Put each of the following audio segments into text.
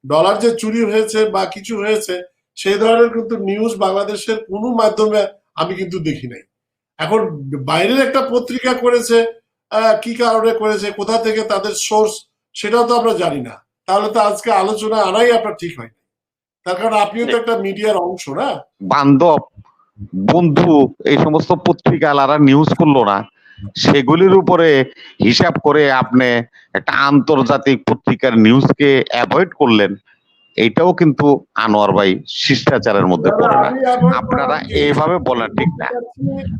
Dollar যে চুরি হয়েছে বা কিছু হয়েছে সেই ধরনের কিন্তু নিউজ বাংলাদেশের কোনো মাধ্যমে আমি কিন্তু দেখি নাই। এখন বাইরের একটা পত্রিকা করেছে, কি কারণে করেছে, কোথা থেকে তাদের সোর্স, সেটাও তো আমরা জানি না। তাহলে তো আজকে আলোচনা আনাই আপনার ঠিক হয় না, তার কারণ আপনিও তো একটা মিডিয়ার অংশ না। বান্ধব বন্ধু এই সমস্ত পত্রিকালারা নিউজ করলো না, সেগুলির উপরে হিসাব করে আপনি একটা আন্তর্জাতিক পত্রিকার নিউজকে অ্যাভয়েড করলেন, এটাও কিন্তু আনোয়ার ভাই শিষ্টাচারের মধ্যে পড়ে না। আপনারা এইভাবে বলেন ঠিক না।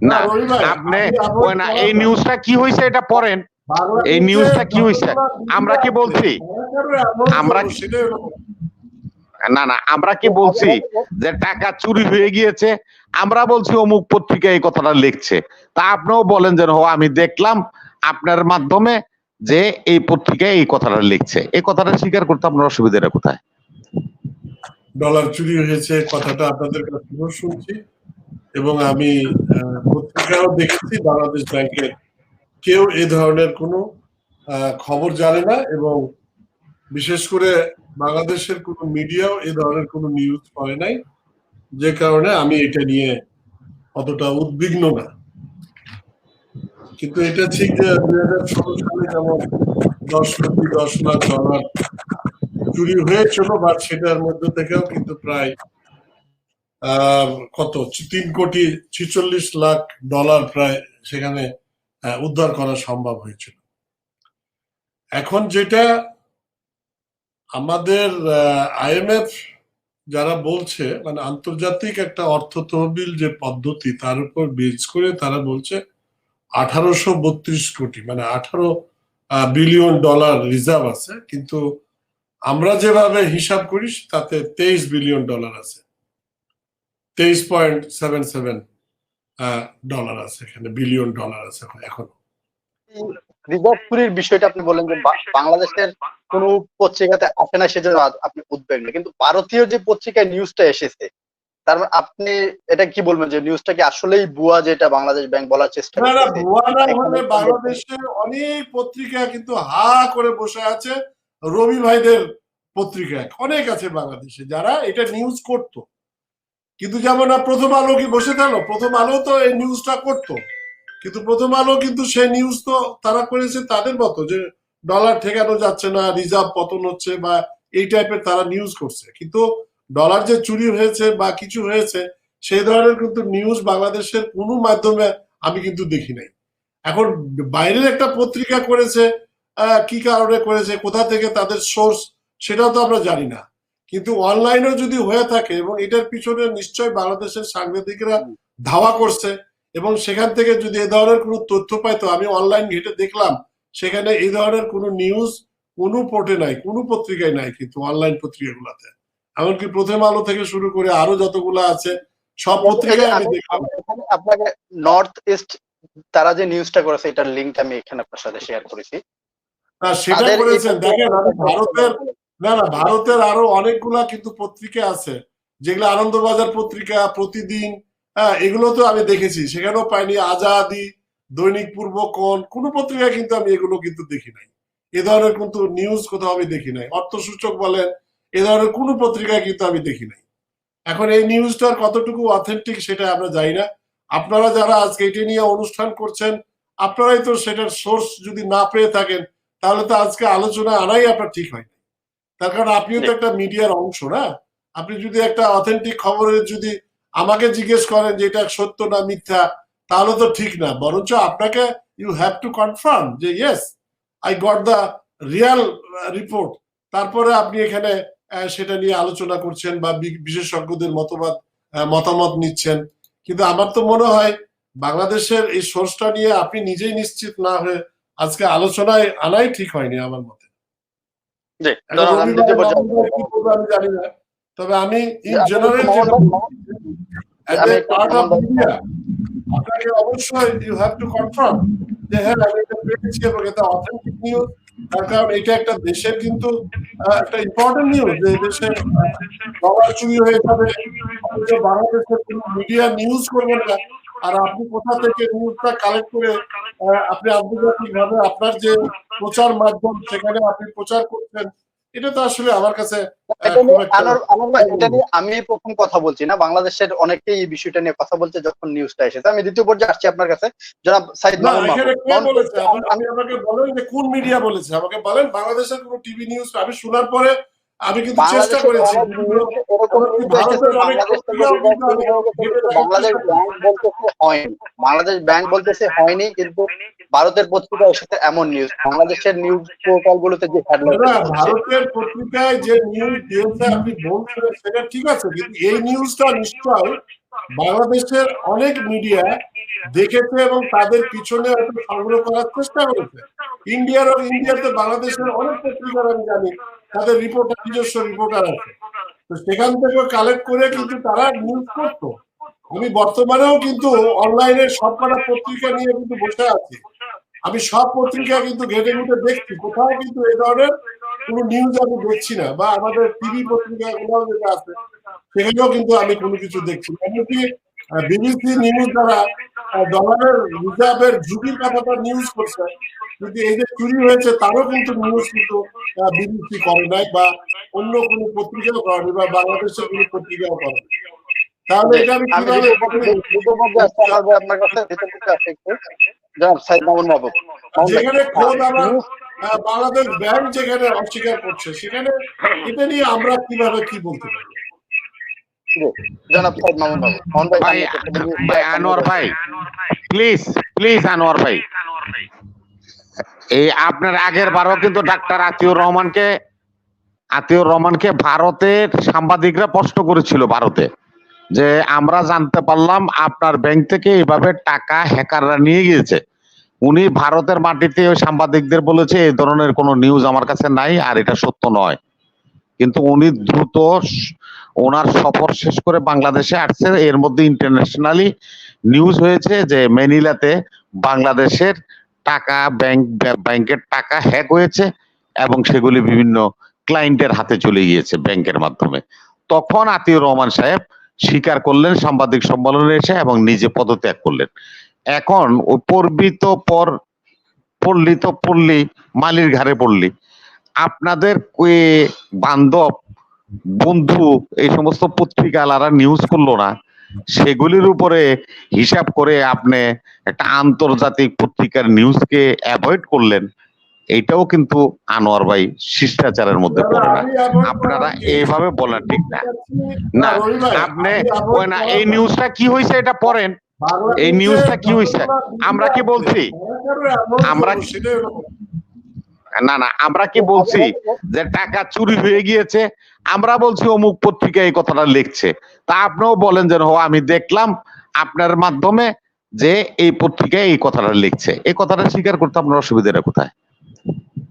না আপনি ওই না, এই নিউজটা কি হয়েছে এটা পড়েন, এই নিউজটা কি হয়েছে আমরা কি বলছি, আমরা না না আমরা কি বলছি যে টাকা চুরি হয়ে গিয়েছে, আমরা বলছি অমুক পত্রিকা এই কথাটা লিখছে, তা আপনিও বলেন যে আমি দেখলাম আপনার মাধ্যমে যে এই পত্রিকায় এই কথাটা লিখছে, এই কথাটা স্বীকার করতে আপনার অসুবিধাটা কোথায়? ডলার চুরি হয়েছে কথাটা আপনাদের কাছে শুনছি এবং আমি পত্রিকাও দেখেছি, বাংলাদেশ ব্যাংকের কেউ এই ধরনের কোনো খবর জানে না এবং বিশেষ করে বাংলাদেশের কোনো মিডিয়াও এই ধরনের কোনো নিউজ করে নাই, যে কারণে আমি এটা নিয়ে অতটা উদ্বিগ্ন না। কিন্তু এটা ঠিক যে 2016 সালে যেমন 10 লাখ ডলার চুরি হয়েছিল, বাট সেটার মধ্যে থেকেও কিন্তু প্রায় কত 3,46,00,000 ডলার প্রায় সেখানে উদ্ধার করা সম্ভব হয়েছিল। এখন যেটা আমাদের IMF যারা বলছে, মানে আন্তর্জাতিক একটা অর্থ তহবিল যে পদ্ধতি, তার উপর বেস করে তারা বলছে 1832 কোটি, মানে 18 বিলিয়ন ডলার রিজার্ভ আছে, কিন্তু আমরা যেভাবে হিসাব করি তাতে 23 বিলিয়ন ডলার আছে, 23.77 ডলার আছে, এখানে বিলিয়ন ডলার আছে এখন। রিজার্ভ চুরির বিষয়টা আপনি বললেন যে বাংলাদেশের কোন পত্রিকাতে আসে না সেজন্য আপনি উদ্বেগ, কিন্তু ভারতীয় যে পত্রিকায় নিউজটা এসেছে, তার আপনি এটা কি বলবেন যে নিউজটা কি আসলেই ভুয়া, যেটা বাংলাদেশ ব্যাংক বলার চেষ্টা করছে? না, ভুয়া না হলে বাংলাদেশে অনেক পত্রিকা কিন্তু হা করে বসে আছে, রবি ভাইদের পত্রিকা অনেক আছে বাংলাদেশে যারা এটা নিউজ করতো, কিন্তু যেমন প্রথম আলো কি বসে থাকলো? প্রথম আলো তো এই নিউজটা করতো, কিন্তু প্রথম আলো কিন্তু সেই নিউজ তো তারা করেছে তাদের মতো, যে ডলার ঠেকানো যাচ্ছে না, রিজার্ভ পতন হচ্ছে বা এই টাইপের তারা নিউজ করছে, কিন্তু ডলার যে চুরি হয়েছে বা কিছু হয়েছে সেই ধরনের কিন্তু নিউজ বাংলাদেশের কোনো মাধ্যমে আমি কিন্তু দেখি নাই। এখন বাইরের একটা পত্রিকা করেছে, কি কারণে করেছে, কোথা থেকে তাদের সোর্স, সেটাও তো আমরা জানি না। কিন্তু অনলাইনেও যদি হয়ে থাকে এবং এটার পিছনে নিশ্চয় বাংলাদেশের সাংবাদিকরা ধাওয়া করছে, এবং সেখান থেকে যদি এ ধরনের কোনো তথ্য পাইতো, আমি অনলাইন ঘেটে দেখলাম সেখানে এই ধরনের কোনো নিউজ কোনো পোর্টে নাই, কোনো পত্রিকায় নাই, কিন্তু অনলাইন পত্রিকাগুলোতে, এমনকি প্রথম আলো থেকে শুরু করে আরো যতগুলো আছে সব পত্রিকায় আমি দেখলাম। আপনাকে নর্থ ইস্ট তারা যে নিউজটা করেছে এটার লিংক আমি এখানে আপনার সাথে শেয়ার করেছি। সেটা করেছেন, দেখেন ভারতের, না ভারতের আরো অনেকগুলা কিন্তু পত্রিকা আছে যেগুলো আনন্দবাজার পত্রিকা, প্রতিদিন, এগুলো তো আমি দেখেছি, সেখানেও পাইনি। আজাদি, দৈনিক পূর্বকোণ, কোন পত্রিকা কিন্তু আমি এগুলো কিন্তু দেখি নাই, এ ধরনের কিন্তু নিউজ কোথাও আমি দেখি নাই। অর্থসূচক বলেন, এ ধরনের কোন পত্রিকায় কিন্তু আমি দেখি নাই। এখন এই নিউজটার কতটুকু অথেন্টিক সেটা আমরা জানি না। আপনারা যারা আজকে এটা নিয়ে অনুষ্ঠান করছেন, আপনারাই তো সেটার সোর্স যদি না পেয়ে থাকেন, তাহলে তো আজকে আলোচনা আনাই আপনার ঠিক হয় না, তার কারণ আপনিও তো একটা মিডিয়ার অংশ না। আপনি যদি একটা অথেন্টিক খবরের যদি আমাকে জিজ্ঞেস করেন যে এটা সত্য না মিথ্যা, তাহলে তো ঠিক না, বরঞ্চ আপনাকে ইউ হ্যাভ টু কনফার্ম যে yes I got the Real report, তারপরে আপনি এখানে সেটা নিয়ে আলোচনা করছেন বা বিশেষজ্ঞদের মতামত নিচ্ছেন। কিন্তু আমার তো মনে হয় বাংলাদেশের এই সোর্সটা নিয়ে আপনি নিজেই নিশ্চিত না হয়ে আজকে আলোচনায় আনাই ঠিক হয়নি আমার মতে। আমি জানি না, তবে আমি ইন জেনারেল আপনাকে অবশ্যই ইউ হ্যাভ টু কনফার্ম যে হ্যাঁ আমি এটা পেয়েছি এবং এটা অথেন্টিক নিউজ, তার কারণ এটা একটা দেশের কিন্তু একটা ইম্পর্টেন্ট নিউজ, যে দেশে ডলার চুরি হয়ে যাবে, বাংলাদেশের কোনো মিডিয়া নিউজ করবে না, আর আপনি কোথা থেকে নিউজটা কালেক্ট করে আপনি আন্তর্জাতিক ভাবে আপনার যে প্রচার মাধ্যম সেখানে আপনি প্রচার করছেন, এটা তো আসলে আমার কাছে এটা খুব নিয়ে একটা আনোয়ার ভাই, এটা নিয়ে আমি প্রথম কথা বলছি না, বাংলাদেশের অনেকেই এই বিষয়টা নিয়ে কথা বলছে যখন নিউজটা এসেছে। আমি দ্বিতীয় পর্যায়ে আসছি আপনার কাছে, জনাব সাইদ না, মামুন এখানে কে মাহমুদ। বলেছে? আপনি আমাকে বলেন যে কোন মিডিয়া বলেছে, আমাকে বলেন। বাংলাদেশের কোনো টিভি নিউজ আমি শোনার পরে আমি কিন্তু চেষ্টা বাংলাদেশের করেছি, অনেক নিউজ এরকম এমনকি নিউজ এসেছে, ভারতের অনেক বাংলাদেশ থেকে পত্রিকাও রিজার্ভ কিন্তু চুরি আমি হয়ে গেছে, ঘেঁটে কিন্তু দেখার বাংলাদেশ চেষ্টা ব্যাংক করেছি। বলতেছে হয়নি। বাংলাদেশ ব্যাংক বলতেছে হয়নি, কিন্তু ভারতের পত্রিকা এসেছে এমন নিউজ। বাংলাদেশের নিউজ পোর্টাল গুলোতে যে হেডলাইন না, হচ্ছে, ভারতের পত্রিকায় যে নিউজ দিয়েছে আপনি বলছেন সেটা ঠিক আছে, কিন্তু এই নিউজটা নিশ্চয় বাংলাদেশের অনেক মিডিয়া দেখেছে এবং তাদের পিছনে হয়তো সংগ্রহ করার চেষ্টা করেছে। ইন্ডিয়াতে বাংলাদেশের অনেক পত্রিকার আমি জানি তাদের রিপোর্টার, নিজস্ব রিপোর্টার আছে, তো সেখান থেকে কালেক্ট করে কিন্তু তারা নিউজ করতো। আমি বর্তমানেও কিন্তু অনলাইনে সবকটা পত্রিকা নিয়ে কিন্তু বসে আছি, আমি সব পত্রিকা কিন্তু ঘেটে ঘুটে দেখছি, কোথাও কিন্তু এই ধরনের কোনো নিউজ আমি দেখছি না। বা আমাদের টিভি পত্রিকা গুলো যেটা আছে সেখানেও কিন্তু আমি কোনো কিছু দেখছি না। এমনকি বিবিসি নিউজ দ্বারা ডলারের রিজার্ভের ঝুঁকির কথাটা নিউজ করছে, কিন্তু এই যে চুরি হয়েছে তারও কিন্তু নিউজ কিন্তু বিবিসি করে নাই, বা অন্য কোনো পত্রিকাও করেনি, বা বাংলাদেশের কোনো পত্রিকাও করেনি। তাহলে এটা আমি আমি কিভাবে দ্বিতীয় পর্যায়ে আসছি আমার ভাই আপনার কাছে, দ্বিতীয় পর্যায়ে আসছি একটু, জনাব সাইদ মামুন মাহবুব। মামুন ভাই, যেখানে খোদ আবার নিউজ বাংলাদেশ ব্যাংক যেখানে অস্বীকার করছে, সেখানে এটা নিয়ে আমরা কিভাবে কি বলতে পারি? জনাব সাইদ মামুন মাহবুব। মামুন ভাই, ভাই ভাই আনোয়ার ভাই, প্লিজ প্লিজ আনোয়ার ভাই, এই আপনার আগের বারও কিন্তু ডাক্তার আতিউর রহমানকে ভারতের সাংবাদিকরা প্রশ্ন করেছিল ভারতে, যে আমরা জানতে পারলাম আপনার ব্যাংক থেকে এইভাবে টাকা হ্যাকাররা নিয়ে গিয়েছে। উনি ভারতের মাটিতে ওই সাংবাদিকদের বলেছে এই ধরনের কোনো নিউজ আমার কাছে নাই, আর এটা সত্য নয়। কিন্তু উনি দ্রুত ওনার সফর শেষ করে বাংলাদেশে আসছে। এর মধ্যে ইন্টারন্যাশনালি নিউজ হয়েছে যে ম্যানিলাতে বাংলাদেশের টাকা, ব্যাংকের টাকা হ্যাক হয়েছে এবং সেগুলি বিভিন্ন ক্লায়েন্টের হাতে চলে গিয়েছে ব্যাংকের মাধ্যমে। তখন আতিউর রহমান সাহেব স্বীকার করলেন সাংবাদিক সম্মেলনে এসে এবং নিজে পদত্যাগ করলেন। এখন ওই পড়লি মালির ঘাড়ে পড়লি। আপনাদের বান্ধব বন্ধু এই সমস্ত পত্রিকালারা নিউজ করলো না, সেগুলির উপরে হিসাব করে আপনি একটা আন্তর্জাতিক পত্রিকার নিউজকে অ্যাভয়েড করলেন, এটাও কিন্তু আনোয়ার ভাই শিষ্টাচারের মধ্যে পড়ে না। আপনারা এইভাবে বলেন ঠিক না। না আপনি ওই না, এই নিউজটা কি হয়েছে এটা পড়েন, এই নিউজটা কি হয়েছে। আমরা কি বলছি, আমরা কি বলছি যে টাকা চুরি হয়ে গিয়েছে? আমরা বলছি অমুক পত্রিকা এই কথাটা লিখছে, তা আপনিও বলেন যে আমি দেখলাম আপনার মাধ্যমে যে এই পত্রিকায় এই কথাটা লিখছে। এই কথাটা স্বীকার করতে আপনার অসুবিধাটা কোথায়?